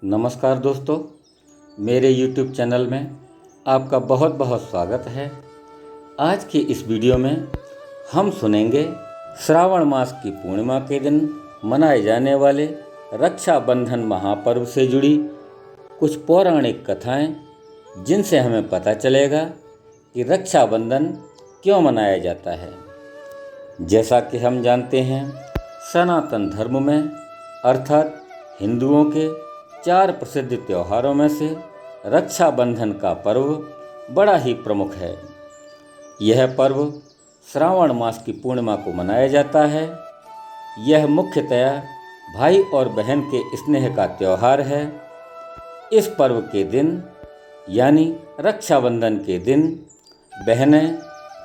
नमस्कार दोस्तों, मेरे YouTube चैनल में आपका बहुत बहुत स्वागत है। आज की इस वीडियो में हम सुनेंगे श्रावण मास की पूर्णिमा के दिन मनाए जाने वाले रक्षाबंधन महापर्व से जुड़ी कुछ पौराणिक कथाएं, जिनसे हमें पता चलेगा कि रक्षाबंधन क्यों मनाया जाता है। जैसा कि हम जानते हैं, सनातन धर्म में अर्थात हिंदुओं के 4 प्रसिद्ध त्योहारों में से रक्षाबंधन का पर्व बड़ा ही प्रमुख है। यह पर्व श्रावण मास की पूर्णिमा को मनाया जाता है। यह मुख्यतया भाई और बहन के स्नेह का त्यौहार है। इस पर्व के दिन यानी रक्षाबंधन के दिन बहनें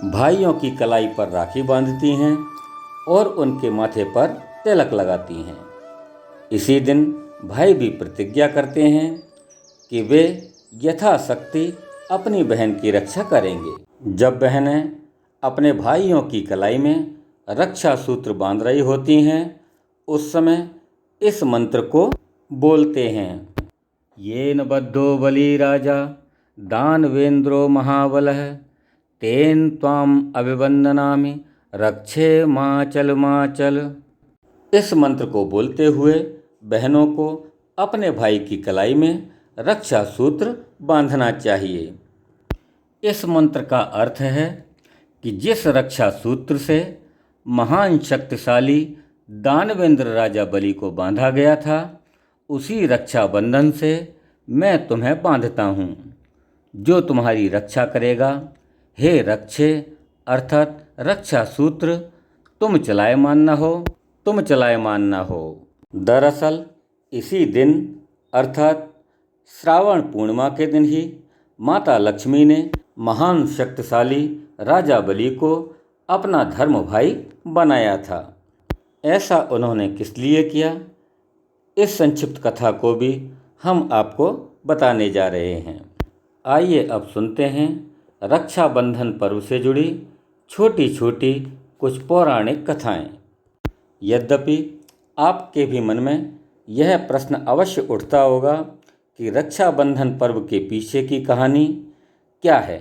भाइयों की कलाई पर राखी बांधती हैं और उनके माथे पर तिलक लगाती हैं। इसी दिन भाई भी प्रतिज्ञा करते हैं कि वे यथाशक्ति अपनी बहन की रक्षा करेंगे। जब बहनें अपने भाइयों की कलाई में रक्षा सूत्र बांध रही होती हैं, उस समय इस मंत्र को बोलते हैं। येन बद्धो बलि राजा दानवेंद्रो महाबलः तेन त्वाम अभिवंदनामि रक्षे माचल माचल। इस मंत्र को बोलते हुए बहनों को अपने भाई की कलाई में रक्षा सूत्र बांधना चाहिए। इस मंत्र का अर्थ है कि जिस रक्षा सूत्र से महान शक्तिशाली दानवेंद्र राजा बलि को बांधा गया था, उसी रक्षा बंधन से मैं तुम्हें बांधता हूँ, जो तुम्हारी रक्षा करेगा। हे रक्षे अर्थात रक्षा सूत्र, तुम चलायमान न हो, तुम चलायमान न हो। दरअसल इसी दिन अर्थात श्रावण पूर्णिमा के दिन ही माता लक्ष्मी ने महान शक्तिशाली राजा बलि को अपना धर्म भाई बनाया था। ऐसा उन्होंने किस लिए किया, इस संक्षिप्त कथा को भी हम आपको बताने जा रहे हैं। आइए अब सुनते हैं रक्षाबंधन पर्व से जुड़ी छोटी छोटी कुछ पौराणिक कथाएं। यद्यपि आपके भी मन में यह प्रश्न अवश्य उठता होगा कि रक्षाबंधन पर्व के पीछे की कहानी क्या है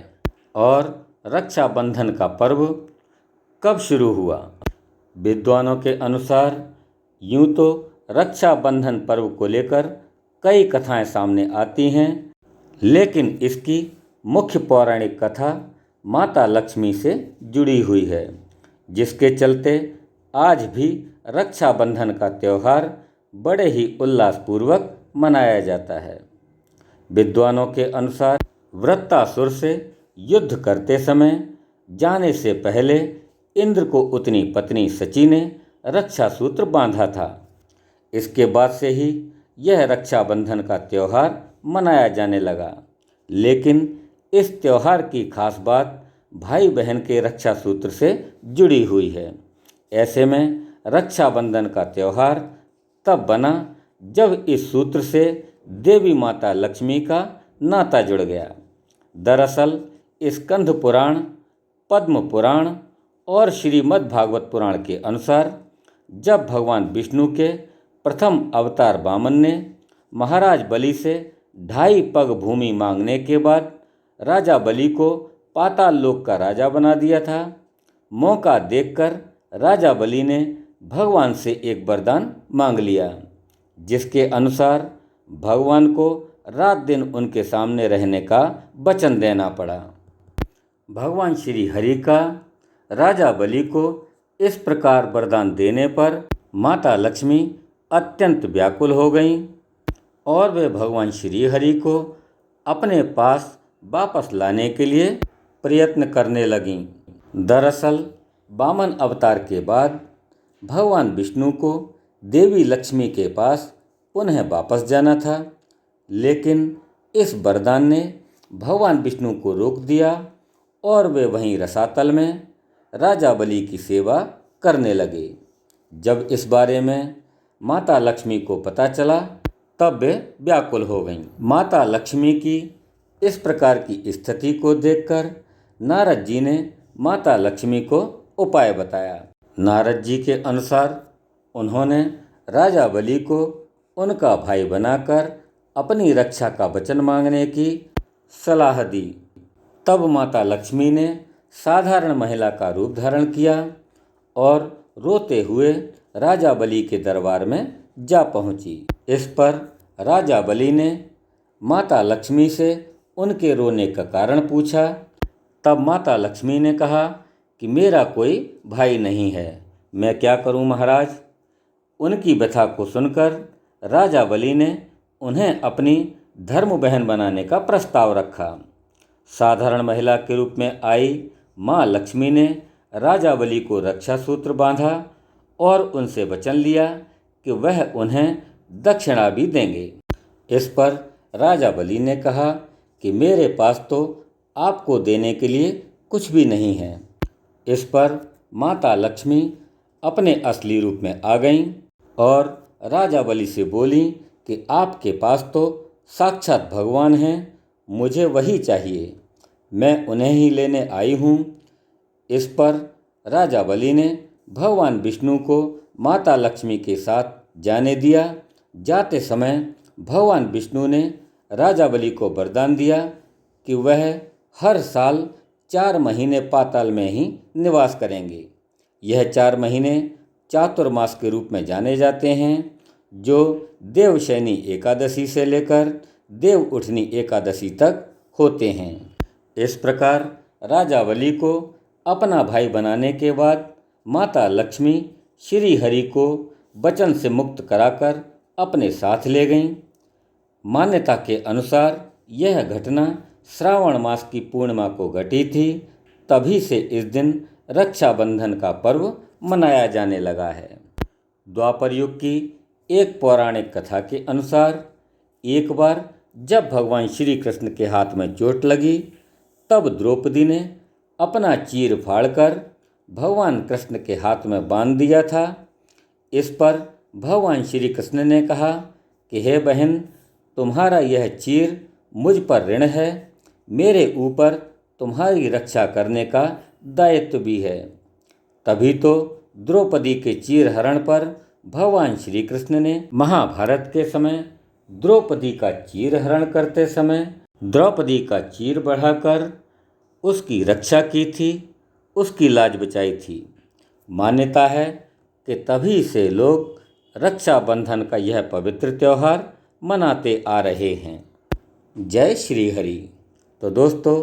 और रक्षाबंधन का पर्व कब शुरू हुआ। विद्वानों के अनुसार यूं तो रक्षाबंधन पर्व को लेकर कई कथाएं सामने आती हैं, लेकिन इसकी मुख्य पौराणिक कथा माता लक्ष्मी से जुड़ी हुई है, जिसके चलते आज भी रक्षाबंधन का त्यौहार बड़े ही उल्लासपूर्वक मनाया जाता है। विद्वानों के अनुसार वृत्तासुर से युद्ध करते समय जाने से पहले इंद्र को उतनी पत्नी सची ने रक्षा सूत्र बांधा था। इसके बाद से ही यह रक्षाबंधन का त्यौहार मनाया जाने लगा। लेकिन इस त्यौहार की खास बात भाई बहन के रक्षा सूत्र से जुड़ी हुई है। ऐसे में रक्षाबंधन का त्यौहार तब बना जब इस सूत्र से देवी माता लक्ष्मी का नाता जुड़ गया। दरअसल स्कंद पुराण, पद्म पुराण और श्रीमद् भागवत पुराण के अनुसार जब भगवान विष्णु के प्रथम अवतार वामन ने महाराज बलि से 2.5 पग भूमि मांगने के बाद राजा बलि को पाताल लोक का राजा बना दिया था, मौका देखकर राजा बलि ने भगवान से एक वरदान मांग लिया, जिसके अनुसार भगवान को रात दिन उनके सामने रहने का वचन देना पड़ा। भगवान श्री हरि का राजा बलि को इस प्रकार वरदान देने पर माता लक्ष्मी अत्यंत व्याकुल हो गईं और वे भगवान श्री हरि को अपने पास वापस लाने के लिए प्रयत्न करने लगीं। दरअसल वामन अवतार के बाद भगवान विष्णु को देवी लक्ष्मी के पास पुनः वापस जाना था, लेकिन इस वरदान ने भगवान विष्णु को रोक दिया और वे वहीं रसातल में राजा बलि की सेवा करने लगे। जब इस बारे में माता लक्ष्मी को पता चला, तब वे व्याकुल हो गईं। माता लक्ष्मी की इस प्रकार की स्थिति को देखकर नारद जी ने माता लक्ष्मी को उपाय बताया। नारद जी के अनुसार उन्होंने राजा बलि को उनका भाई बनाकर अपनी रक्षा का वचन मांगने की सलाह दी। तब माता लक्ष्मी ने साधारण महिला का रूप धारण किया और रोते हुए राजा बलि के दरबार में जा पहुंची। इस पर राजा बलि ने माता लक्ष्मी से उनके रोने का कारण पूछा। तब माता लक्ष्मी ने कहा कि मेरा कोई भाई नहीं है, मैं क्या करूं महाराज। उनकी व्यथा को सुनकर राजा बलि ने उन्हें अपनी धर्म बहन बनाने का प्रस्ताव रखा। साधारण महिला के रूप में आई माँ लक्ष्मी ने राजा बलि को रक्षा सूत्र बांधा और उनसे वचन लिया कि वह उन्हें दक्षिणा भी देंगे। इस पर राजा बलि ने कहा कि मेरे पास तो आपको देने के लिए कुछ भी नहीं है। इस पर माता लक्ष्मी अपने असली रूप में आ गईं और राजा बलि से बोली कि आपके पास तो साक्षात भगवान हैं, मुझे वही चाहिए, मैं उन्हें ही लेने आई हूँ। इस पर राजा बलि ने भगवान विष्णु को माता लक्ष्मी के साथ जाने दिया। जाते समय भगवान विष्णु ने राजा बलि को वरदान दिया कि वह हर साल 4 महीने पाताल में ही निवास करेंगे। यह 4 महीने चातुर्मास के रूप में जाने जाते हैं, जो देवशयनी एकादशी से लेकर देव उठनी एकादशी तक होते हैं। इस प्रकार राजा बलि को अपना भाई बनाने के बाद माता लक्ष्मी श्री हरि को वचन से मुक्त कराकर अपने साथ ले गईं। मान्यता के अनुसार यह घटना श्रावण मास की पूर्णिमा को घटी थी, तभी से इस दिन रक्षाबंधन का पर्व मनाया जाने लगा है। द्वापर युग की एक पौराणिक कथा के अनुसार एक बार जब भगवान श्री कृष्ण के हाथ में चोट लगी, तब द्रौपदी ने अपना चीर फाड़कर भगवान कृष्ण के हाथ में बांध दिया था। इस पर भगवान श्री कृष्ण ने कहा कि हे बहन, तुम्हारा यह चीर मुझ पर ऋण है, मेरे ऊपर तुम्हारी रक्षा करने का दायित्व भी है। तभी तो द्रौपदी के चीर हरण पर भगवान श्री कृष्ण ने महाभारत के समय द्रौपदी का चीर हरण करते समय द्रौपदी का चीर बढ़ाकर उसकी रक्षा की थी, उसकी लाज बचाई थी। मान्यता है कि तभी से लोग रक्षाबंधन का यह पवित्र त्यौहार मनाते आ रहे हैं। जय श्री हरि। तो दोस्तों,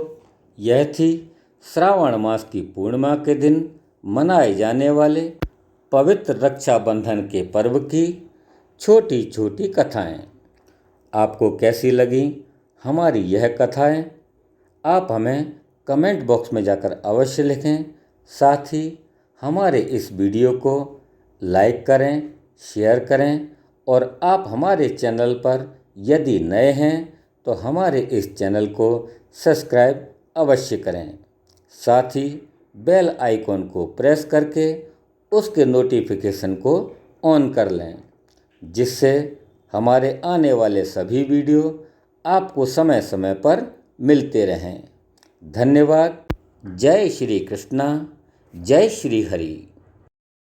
यह थी श्रावण मास की पूर्णिमा के दिन मनाए जाने वाले पवित्र रक्षाबंधन के पर्व की छोटी छोटी कथाएं। आपको कैसी लगी हमारी यह कथाएं? आप हमें कमेंट बॉक्स में जाकर अवश्य लिखें। साथ ही हमारे इस वीडियो को लाइक करें, शेयर करें और आप हमारे चैनल पर यदि नए हैं तो हमारे इस चैनल को सब्सक्राइब अवश्य करें। साथ ही बेल आइकॉन को प्रेस करके उसके नोटिफिकेशन को ऑन कर लें, जिससे हमारे आने वाले सभी वीडियो आपको समय समय पर मिलते रहें। धन्यवाद। जय श्री कृष्णा, जय श्री हरि।